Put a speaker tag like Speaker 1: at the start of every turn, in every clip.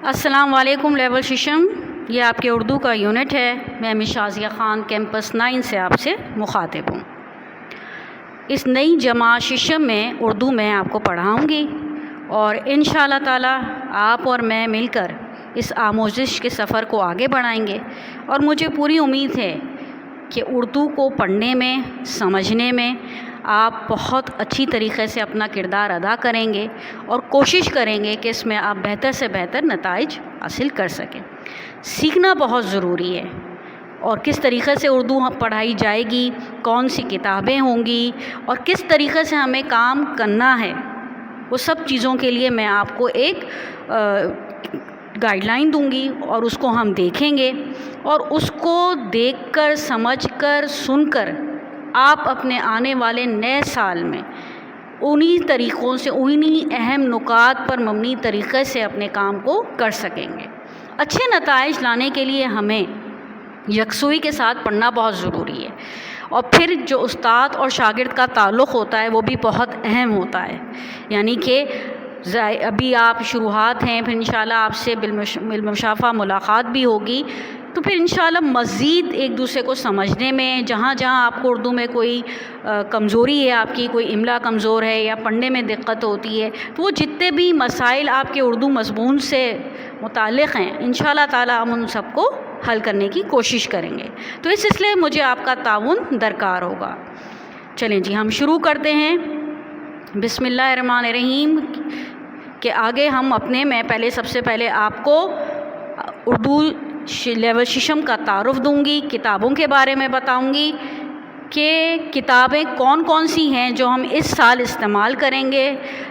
Speaker 1: السلام علیکم لیول ششم، یہ آپ کے اردو کا یونٹ ہے۔ میں مس شازیہ خان کیمپس 9 سے آپ سے مخاطب ہوں۔ اس نئی جماعت ششم میں اردو میں آپ کو پڑھاؤں گی اور انشاءاللہ تعالی آپ اور میں مل کر اس آموزش کے سفر کو آگے بڑھائیں گے، اور مجھے پوری امید ہے کہ اردو کو پڑھنے میں، سمجھنے میں آپ بہت اچھی طریقے سے اپنا کردار ادا کریں گے اور کوشش کریں گے کہ اس میں آپ بہتر سے بہتر نتائج حاصل کر سکیں۔ سیکھنا بہت ضروری ہے، اور کس طریقے سے اردو پڑھائی جائے گی، کون سی کتابیں ہوں گی اور کس طریقے سے ہمیں کام کرنا ہے، وہ سب چیزوں کے لیے میں آپ کو ایک گائیڈ لائن دوں گی، اور اس کو ہم دیکھیں گے، اور اس کو دیکھ کر، سمجھ کر، سن کر آپ اپنے آنے والے نئے سال میں انہی طریقوں سے، انہی اہم نکات پر مبنی طریقے سے اپنے کام کو کر سکیں گے۔ اچھے نتائج لانے کے لیے ہمیں یکسوئی کے ساتھ پڑھنا بہت ضروری ہے، اور پھر جو استاد اور شاگرد کا تعلق ہوتا ہے وہ بھی بہت اہم ہوتا ہے۔ یعنی کہ ابھی آپ شروحات ہیں، پھر انشاءاللہ آپ سے بالمشافہ ملاقات بھی ہوگی، تو پھر انشاءاللہ مزید ایک دوسرے کو سمجھنے میں، جہاں جہاں آپ کو اردو میں کوئی کمزوری ہے، آپ کی کوئی املا کمزور ہے یا پڑھنے میں دقت ہوتی ہے، تو وہ جتنے بھی مسائل آپ کے اردو مضمون سے متعلق ہیں، انشاءاللہ تعالی ہم ان سب کو حل کرنے کی کوشش کریں گے۔ تو اس سلسلے میں مجھے آپ کا تعاون درکار ہوگا۔ چلیں جی، ہم شروع کرتے ہیں۔ بسم اللہ الرحمن الرحیم کہ آگے ہم میں سب سے پہلے آپ کو اردو لیول ششم کا تعارف دوں گی، کتابوں کے بارے میں بتاؤں گی کہ کتابیں کون کون سی ہیں جو ہم اس سال استعمال کریں گے۔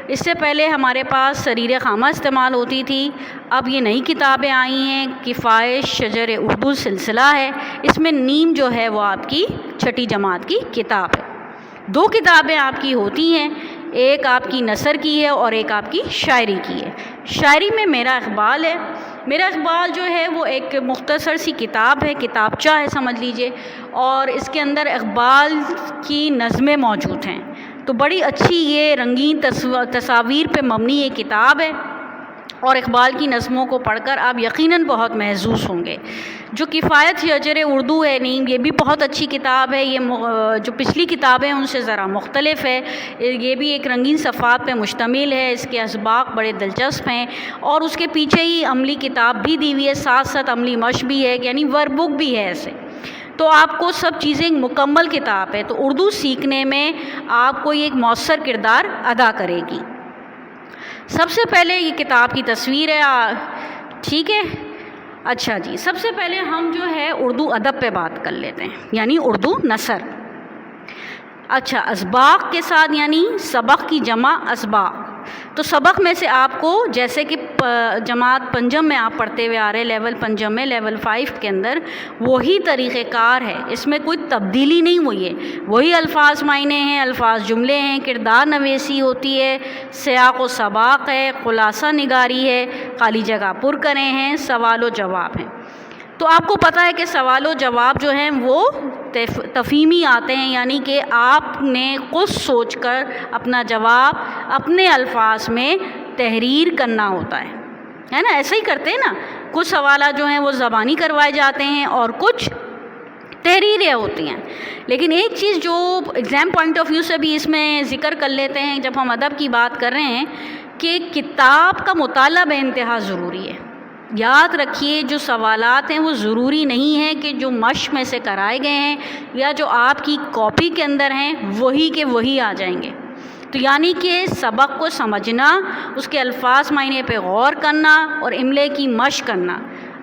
Speaker 1: اس سے پہلے ہمارے پاس سریر خامہ استعمال ہوتی تھی، اب یہ نئی کتابیں آئی ہیں، کفایت شجر اردو سلسلہ ہے، اس میں نیم جو ہے وہ آپ کی 6ٹھی جماعت کی کتاب ہے۔ 2 کتابیں آپ کی ہوتی ہیں، ایک آپ کی نثر کی ہے اور ایک آپ کی شاعری کی ہے۔ شاعری میں میرا اقبال ہے۔ میرا اقبال جو ہے وہ ایک مختصر سی کتاب ہے، کتابچہ ہے سمجھ لیجئے، اور اس کے اندر اقبال کی نظمیں موجود ہیں۔ تو بڑی اچھی یہ رنگین تصاویر پہ مبنی یہ کتاب ہے، اور اقبال کی نظموں کو پڑھ کر آپ یقیناً بہت محظوظ ہوں گے۔ جو کفایت شجر اردو ہے نیم، یہ بھی بہت اچھی کتاب ہے۔ یہ جو پچھلی کتابیں ہیں ان سے ذرا مختلف ہے، یہ بھی ایک رنگین صفحات پہ مشتمل ہے، اس کے اسباق بڑے دلچسپ ہیں، اور اس کے پیچھے ہی عملی کتاب بھی دی ہوئی ہے، ساتھ ساتھ عملی مشق بھی ہے، یعنی ورک بک بھی ہے ایسے۔ تو آپ کو سب چیزیں ایک مکمل کتاب ہے، تو اردو سیکھنے میں آپ کو یہ ایک مؤثر کردار ادا کرے گی۔ سب سے پہلے یہ کتاب کی تصویر ہے، ٹھیک ہے؟ اچھا جی، سب سے پہلے ہم جو ہے اردو ادب پہ بات کر لیتے ہیں، یعنی اردو نثر۔ اچھا، اسباق کے ساتھ یعنی سبق کی جمع اسباق۔ تو سبق میں سے آپ کو، جیسے کہ جماعت پنجم میں آپ پڑھتے ہوئے آ رہے، لیول پنجم میں، لیول 5 کے اندر وہی طریقہ کار ہے، اس میں کوئی تبدیلی نہیں ہوئی ہے، وہی الفاظ معنی ہیں، الفاظ جملے ہیں، کردار نویسی ہوتی ہے، سیاق و سباق ہے، خلاصہ نگاری ہے، خالی جگہ پر کریں ہیں، سوال و جواب ہیں۔ تو آپ کو پتہ ہے کہ سوال و جواب جو ہیں وہ تفہیمی آتے ہیں، یعنی کہ آپ نے خود سوچ کر اپنا جواب اپنے الفاظ میں تحریر کرنا ہوتا ہے نا؟ ایسا ہی کرتے ہیں نا، کچھ سوالات جو ہیں وہ زبانی کروائے جاتے ہیں اور کچھ تحریریں ہوتی ہیں۔ لیکن ایک چیز جو ایگزام پوائنٹ آف ویو سے بھی اس میں ذکر کر لیتے ہیں جب ہم ادب کی بات کر رہے ہیں، کہ کتاب کا مطالعہ بے انتہا ضروری ہے۔ یاد رکھیے، جو سوالات ہیں وہ ضروری نہیں ہے کہ جو مشق میں سے کرائے گئے ہیں یا جو آپ کی کاپی کے اندر ہیں وہی کے وہی آ جائیں گے۔ تو یعنی کہ سبق کو سمجھنا، اس کے الفاظ معنی پہ غور کرنا اور املے کی مشق کرنا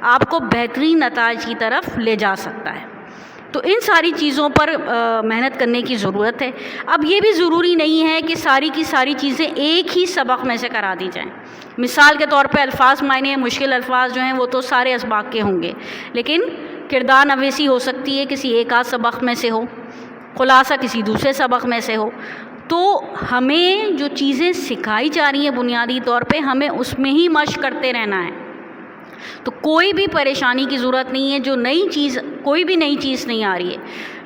Speaker 1: آپ کو بہترین نتائج کی طرف لے جا سکتا ہے۔ تو ان ساری چیزوں پر محنت کرنے کی ضرورت ہے۔ اب یہ بھی ضروری نہیں ہے کہ ساری کی ساری چیزیں ایک ہی سبق میں سے کرا دی جائیں۔ مثال کے طور پہ الفاظ معنی، مشکل الفاظ جو ہیں وہ تو سارے اسباق کے ہوں گے، لیکن کردار نویسی ہو سکتی ہے کسی ایک آدھ سبق میں سے ہو، خلاصہ کسی دوسرے سبق میں سے ہو۔ تو ہمیں جو چیزیں سکھائی جا رہی ہیں بنیادی طور پہ ہمیں اس میں ہی مشق کرتے رہنا ہے۔ تو کوئی بھی پریشانی کی ضرورت نہیں ہے، جو نئی چیز، کوئی بھی نئی چیز نہیں آ رہی ہے،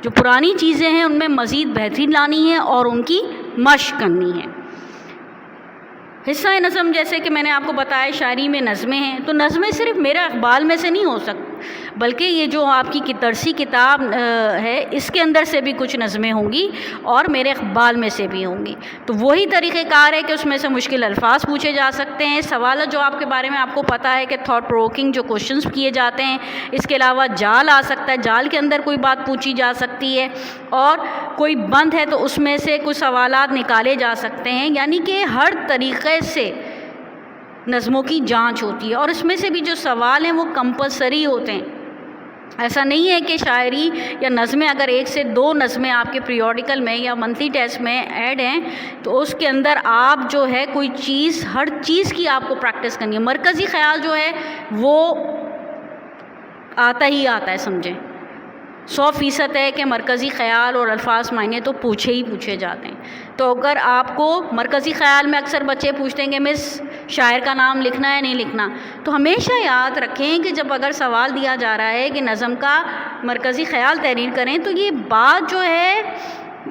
Speaker 1: جو پرانی چیزیں ہیں ان میں مزید بہتری لانی ہے اور ان کی مشق کرنی ہے۔ حصہ نظم جیسے کہ میں نے آپ کو بتایا شاعری میں نظمیں ہیں، تو نظمیں صرف میرے اقبال میں سے نہیں ہو سکتی، بلکہ یہ جو آپ کی درسی کتاب ہے اس کے اندر سے بھی کچھ نظمیں ہوں گی اور میرے اقبال میں سے بھی ہوں گی۔ تو وہی طریقہ کار ہے کہ اس میں سے مشکل الفاظ پوچھے جا سکتے ہیں، سوالات جو آپ کے بارے میں آپ کو پتہ ہے کہ تھاٹ پروکنگ جو کوشچنس کیے جاتے ہیں، اس کے علاوہ جال آ سکتا ہے، جال کے اندر کوئی بات پوچھی جا سکتی ہے، اور کوئی بند ہے تو اس میں سے کچھ سوالات نکالے جا سکتے ہیں، یعنی کہ ہر طریقے سے نظموں کی جانچ ہوتی ہے، اور اس میں سے بھی جو سوال ہیں وہ کمپلسری ہوتے ہیں۔ ایسا نہیں ہے کہ شاعری یا نظمیں اگر 1 سے 2 نظمیں آپ کے پیریوڈیکل میں یا منتھلی ٹیسٹ میں ایڈ ہیں تو اس کے اندر آپ جو ہے کوئی چیز، ہر چیز کی آپ کو پریکٹس کرنی ہے۔ مرکزی خیال جو ہے وہ آتا ہی آتا ہے، سمجھیں 100% ہے کہ مرکزی خیال اور الفاظ معنی تو پوچھے ہی پوچھے جاتے ہیں۔ تو اگر آپ کو مرکزی خیال میں اکثر بچے پوچھتے ہیں کہ مس شاعر کا نام لکھنا ہے نہیں لکھنا، تو ہمیشہ یاد رکھیں کہ جب اگر سوال دیا جا رہا ہے کہ نظم کا مرکزی خیال تحریر کریں تو یہ بات جو ہے،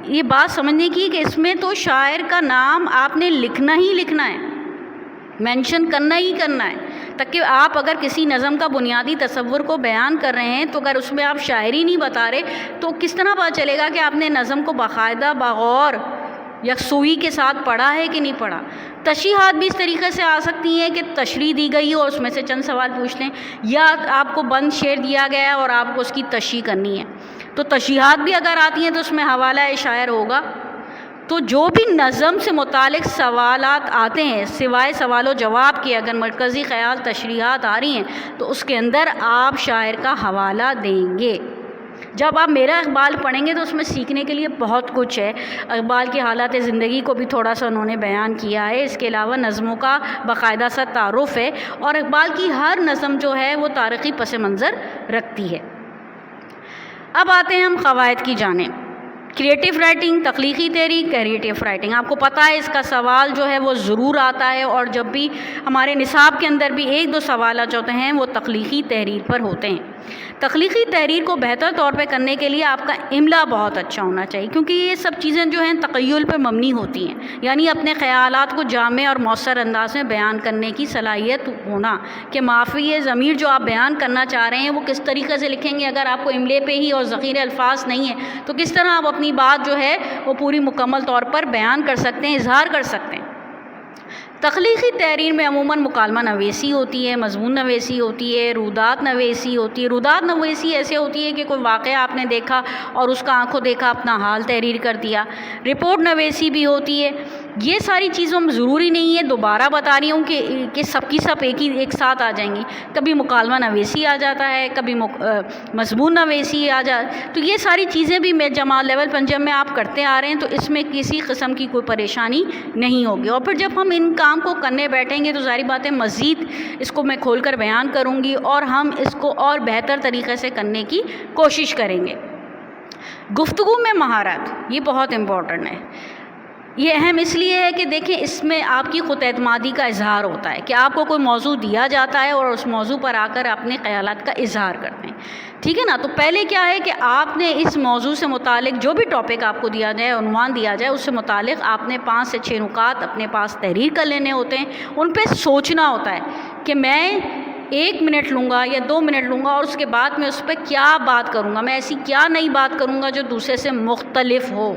Speaker 1: یہ بات سمجھنے کی کہ اس میں تو شاعر کا نام آپ نے لکھنا ہی لکھنا ہے، مینشن کرنا ہی کرنا ہے، تاکہ آپ اگر کسی نظم کا بنیادی تصور کو بیان کر رہے ہیں تو اگر اس میں آپ شاعری نہیں بتا رہے تو کس طرح پتہ چلے گا کہ آپ نے نظم کو باقاعدہ بغور یکسوئی کے ساتھ پڑھا ہے کہ نہیں پڑھا۔ تشریحات بھی اس طریقے سے آ سکتی ہیں کہ تشریح دی گئی ہو اور اس میں سے چند سوال پوچھ لیں، یا آپ کو بند شعر دیا گیا ہے اور آپ کو اس کی تشریح کرنی ہے، تو تشریحات بھی اگر آتی ہیں تو اس میں حوالہ شاعر ہوگا۔ تو جو بھی نظم سے متعلق سوالات آتے ہیں سوائے سوال و جواب کے، اگر مرکزی خیال تشریحات آ رہی ہیں تو اس کے اندر آپ شاعر کا حوالہ دیں گے۔ جب آپ میرا اقبال پڑھیں گے تو اس میں سیکھنے کے لیے بہت کچھ ہے، اقبال کی حالات زندگی کو بھی تھوڑا سا انہوں نے بیان کیا ہے، اس کے علاوہ نظموں کا باقاعدہ سا تعارف ہے، اور اقبال کی ہر نظم جو ہے وہ تاریخی پس منظر رکھتی ہے۔ اب آتے ہیں ہم قواعد کی جانب۔ کریٹیو رائٹنگ، تخلیقی تحریر، کریٹیو رائٹنگ، آپ کو پتہ ہے اس کا سوال جو ہے وہ ضرور آتا ہے، اور جب بھی ہمارے نصاب کے اندر بھی 1-2 سوالات جو ہوتے ہیں وہ تخلیقی تحریر پر ہوتے ہیں۔ تخلیقی تحریر کو بہتر طور پہ کرنے کے لیے آپ کا املا بہت اچھا ہونا چاہیے، کیونکہ یہ سب چیزیں جو ہیں تخیل پہ مبنی ہوتی ہیں، یعنی اپنے خیالات کو جامع اور مؤثر انداز میں بیان کرنے کی صلاحیت ہونا، کہ مافی ضمیر جو آپ بیان کرنا چاہ رہے ہیں وہ کس طریقے سے لکھیں گے۔ اگر آپ کو املے پہ ہی اور ذخیرہ الفاظ نہیں ہے تو کس طرح آپ اپنی بات جو ہے وہ پوری مکمل طور پر بیان کر سکتے ہیں، اظہار کر سکتے ہیں۔ تخلیقی تحریر میں عموماً مکالمہ نویسی ہوتی ہے، مضمون نویسی ہوتی ہے، رودات نویسی ہوتی ہے۔ رودات نویسی ایسے ہوتی ہے کہ کوئی واقعہ آپ نے دیکھا اور اس کا آنکھوں دیکھا اپنا حال تحریر کر دیا۔ رپورٹ نویسی بھی ہوتی ہے۔ یہ ساری چیزوں میں ضروری نہیں ہے، دوبارہ بتا رہی ہوں کہ سب کی سب ایک ساتھ آ جائیں گی، کبھی مکالمہ نویسی آ جاتا ہے، کبھی مضمون نویسی آ جاتا، تو یہ ساری چیزیں بھی میں جماعت لیول پنجم میں آپ کرتے آ رہے ہیں، تو اس میں کسی قسم کی کوئی پریشانی نہیں ہوگی۔ اور پھر جب ہم ان کام کو کرنے بیٹھیں گے تو ظاہری بات ہے مزید اس کو میں کھول کر بیان کروں گی اور ہم اس کو اور بہتر طریقے سے کرنے کی کوشش کریں گے۔ گفتگو میں مہارت، یہ بہت امپورٹنٹ ہے۔ یہ اہم اس لیے ہے کہ دیکھیں اس میں آپ کی خود اعتمادی کا اظہار ہوتا ہے، کہ آپ کو کوئی موضوع دیا جاتا ہے اور اس موضوع پر آ کر اپنے خیالات کا اظہار کرتے ہیں، ٹھیک ہے نا۔ تو پہلے کیا ہے کہ آپ نے اس موضوع سے متعلق جو بھی ٹاپک آپ کو دیا جائے، عنوان دیا جائے، اس سے متعلق آپ نے 5 سے 6 نکات اپنے پاس تحریر کر لینے ہوتے ہیں، ان پہ سوچنا ہوتا ہے کہ میں 1 منٹ لوں گا یا 2 منٹ لوں گا اور اس کے بعد میں اس پہ کیا بات کروں گا، میں ایسی کیا نئی بات کروں گا جو دوسرے سے مختلف ہو۔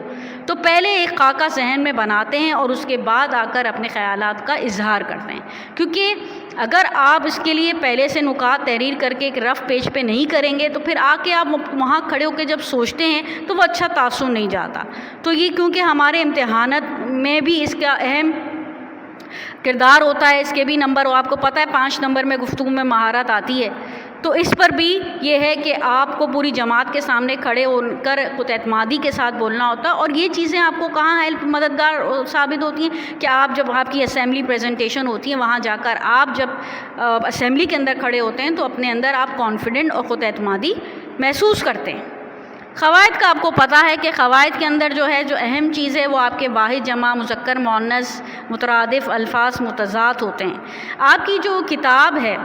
Speaker 1: تو پہلے ایک خاکہ ذہن میں بناتے ہیں اور اس کے بعد آ کر اپنے خیالات کا اظہار کرتے ہیں، کیونکہ اگر آپ اس کے لیے پہلے سے نکات تحریر کر کے ایک رف پیج پہ نہیں کریں گے تو پھر آ کے آپ وہاں کھڑے ہو کے جب سوچتے ہیں تو وہ اچھا تاثر نہیں جاتا۔ تو یہ کیونکہ ہمارے امتحانات میں بھی اس کا اہم کردار ہوتا ہے، اس کے بھی نمبر آپ کو پتہ ہے 5 نمبر میں گفتگو میں مہارت آتی ہے، تو اس پر بھی یہ ہے کہ آپ کو پوری جماعت کے سامنے کھڑے ہو کر خود اعتمادی کے ساتھ بولنا ہوتا ہے۔ اور یہ چیزیں آپ کو کہاں مددگار ثابت ہوتی ہیں کہ آپ جب آپ کی اسمبلی پریزنٹیشن ہوتی ہے وہاں جا کر آپ جب اسمبلی کے اندر کھڑے ہوتے ہیں تو اپنے اندر آپ کانفیڈنٹ اور خود اعتمادی محسوس کرتے ہیں۔ قواعد کا آپ کو پتہ ہے کہ قواعد کے اندر جو ہے جو اہم چیز ہے وہ آپ کے واحد، جمع، مذکر، مؤنث، مترادف الفاظ متضاد ہوتے ہیں۔ آپ کی جو کتاب ہے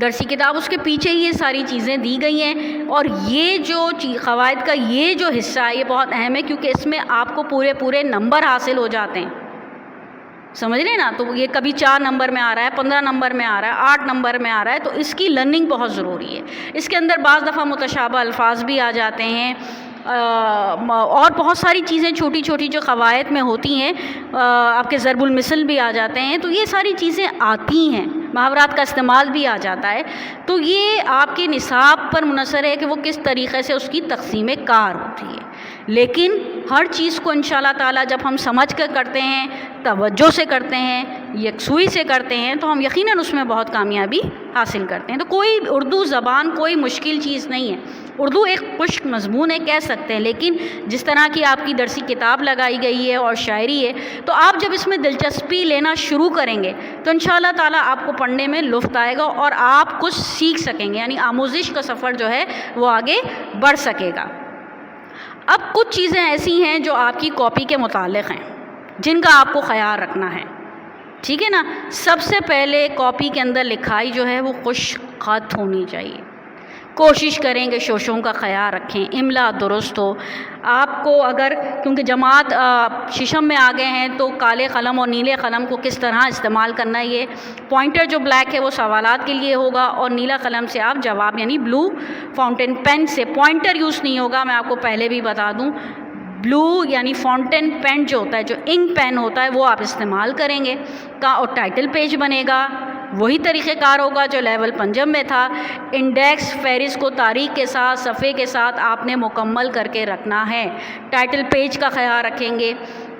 Speaker 1: درسی کتاب، اس کے پیچھے یہ ساری چیزیں دی گئی ہیں، اور یہ جو قواعد کا یہ جو حصہ ہے یہ بہت اہم ہے، کیونکہ اس میں آپ کو پورے نمبر حاصل ہو جاتے ہیں۔ سمجھ رہے ہیں نا. تو یہ کبھی 4 نمبر میں آ رہا ہے، 15 نمبر میں آ رہا ہے، 8 نمبر میں آ رہا ہے، تو اس کی لرننگ بہت ضروری ہے. اس کے اندر بعض دفعہ متشابہ الفاظ بھی آ جاتے ہیں، اور بہت ساری چیزیں چھوٹی چھوٹی جو قواعد میں ہوتی ہیں، آپ کے ضرب المثل بھی آ جاتے ہیں. تو یہ ساری چیزیں آتی ہیں، محاورات کا استعمال بھی آ جاتا ہے. تو یہ آپ کے نصاب پر منحصر ہے کہ وہ کس طریقے سے اس کی تقسیم کار ہوتی ہے. لیکن ہر چیز کو انشاءاللہ تعالیٰ جب ہم سمجھ کر کرتے ہیں، توجہ سے کرتے ہیں، یکسوئی سے کرتے ہیں، تو ہم یقیناً اس میں بہت کامیابی حاصل کرتے ہیں. تو کوئی اردو زبان کوئی مشکل چیز نہیں ہے. اردو ایک خشک مضمون ہے کہہ سکتے ہیں، لیکن جس طرح کی آپ کی درسی کتاب لگائی گئی ہے اور شاعری ہے، تو آپ جب اس میں دلچسپی لینا شروع کریں گے تو انشاءاللہ تعالیٰ آپ کو پڑھنے میں لطف آئے گا اور آپ کچھ سیکھ سکیں گے، یعنی آموزش کا سفر جو ہے وہ آگے بڑھ سکے گا. اب کچھ چیزیں ایسی ہیں جو آپ کی کاپی کے متعلق ہیں، جن کا آپ کو خیال رکھنا ہے. ٹھیک ہے نا. سب سے پہلے کاپی کے اندر لکھائی جو ہے وہ خشک خط ہونی چاہیے. کوشش کریں کہ شوشوں کا خیال رکھیں، املا درست ہو. آپ کو اگر کیونکہ جماعت ششم میں آ گئے ہیں تو کالے قلم اور نیلے قلم کو کس طرح استعمال کرنا ہے، یہ پوائنٹر جو بلیک ہے وہ سوالات کے لیے ہوگا، اور نیلا قلم سے آپ جواب یعنی بلو فاؤنٹین پین سے، پوائنٹر یوز نہیں ہوگا. میں آپ کو پہلے بھی بتا دوں، بلو یعنی فاؤنٹین پین جو ہوتا ہے، جو انک پین ہوتا ہے، وہ آپ استعمال کریں گے. اور ٹائٹل پیج بنے گا وہی طریقہ کار ہوگا جو لیول 5 میں تھا. انڈیکس فہرست کو تاریخ کے ساتھ صفحے کے ساتھ آپ نے مکمل کر کے رکھنا ہے. ٹائٹل پیج کا خیال رکھیں گے،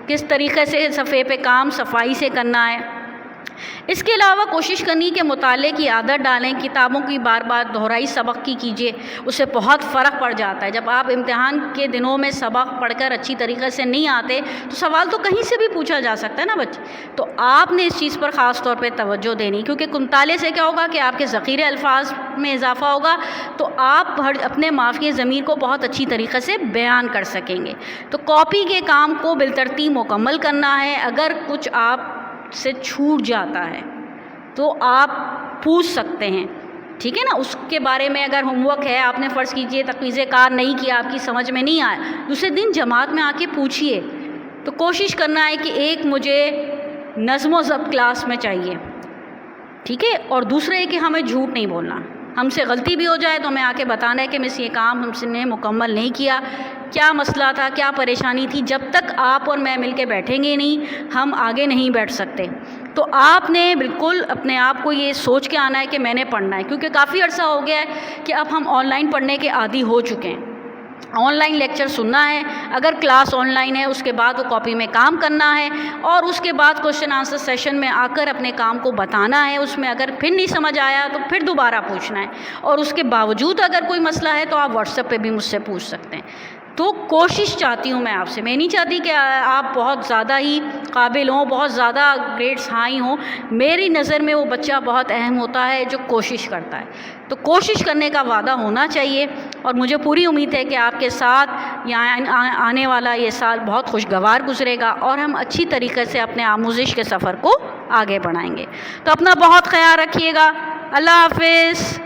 Speaker 1: کس طریقے سے صفحے پہ کام صفائی سے کرنا ہے. اس کے علاوہ کوشش کرنی کہ مطالعے کی عادت ڈالیں، کتابوں کی بار بار دہرائی سبق کی کیجیے، اس سے بہت فرق پڑ جاتا ہے. جب آپ امتحان کے دنوں میں سبق پڑھ کر اچھی طریقے سے نہیں آتے تو سوال تو کہیں سے بھی پوچھا جا سکتا ہے نا بچے. تو آپ نے اس چیز پر خاص طور پہ توجہ دینی، کیونکہ مطالعے سے کیا ہوگا کہ آپ کے ذخیرے الفاظ میں اضافہ ہوگا، تو آپ اپنے معافی ضمیر کو بہت اچھی طریقے سے بیان کر سکیں گے. تو کاپی کے کام کو بالترتیب مکمل کرنا ہے. اگر کچھ آپ سے چھوٹ جاتا ہے تو آپ پوچھ سکتے ہیں. ٹھیک ہے نا. اس کے بارے میں اگر ہوم ورک ہے، آپ نے فرض کیجئے تقویض کار نہیں کیا، آپ کی سمجھ میں نہیں آیا، دوسرے دن جماعت میں آ کے پوچھیے. تو کوشش کرنا ہے کہ ایک مجھے نظم و ضبط کلاس میں چاہیے، ٹھیک ہے، اور دوسرے ہے کہ ہمیں جھوٹ نہیں بولنا. ہم سے غلطی بھی ہو جائے تو ہمیں آ کے بتانا ہے کہ مس یہ کام ہم سے نے مکمل نہیں کیا، کیا مسئلہ تھا، کیا پریشانی تھی. جب تک آپ اور میں مل کے بیٹھیں گے نہیں، ہم آگے نہیں بیٹھ سکتے. تو آپ نے بالکل اپنے آپ کو یہ سوچ کے آنا ہے کہ میں نے پڑھنا ہے، کیونکہ کافی عرصہ ہو گیا ہے کہ اب ہم آن لائن پڑھنے کے عادی ہو چکے ہیں. آن لائن لیکچر سننا ہے، اگر کلاس آن لائن ہے اس کے بعد وہ کاپی میں کام کرنا ہے، اور اس کے بعد کوشچن آنسر سیشن میں آ کر اپنے کام کو بتانا ہے. اس میں اگر پھر نہیں سمجھ آیا تو پھر دوبارہ پوچھنا ہے، اور اس کے باوجود اگر کوئی مسئلہ ہے تو آپ واٹس ایپ پہ بھی مجھ سے پوچھ سکتے ہیں. تو کوشش چاہتی ہوں میں آپ سے، میں نہیں چاہتی کہ آپ بہت زیادہ ہی قابل ہوں، بہت زیادہ گریڈز ہائی ہوں. میری نظر میں وہ بچہ بہت اہم ہوتا ہے جو کوشش کرتا ہے. تو کوشش کرنے کا وعدہ ہونا چاہیے، اور مجھے پوری امید ہے کہ آپ کے ساتھ یہاں آنے والا یہ سال بہت خوشگوار گزرے گا، اور ہم اچھی طریقے سے اپنے آموزش کے سفر کو آگے بڑھائیں گے. تو اپنا بہت خیال رکھیے گا. اللہ حافظ.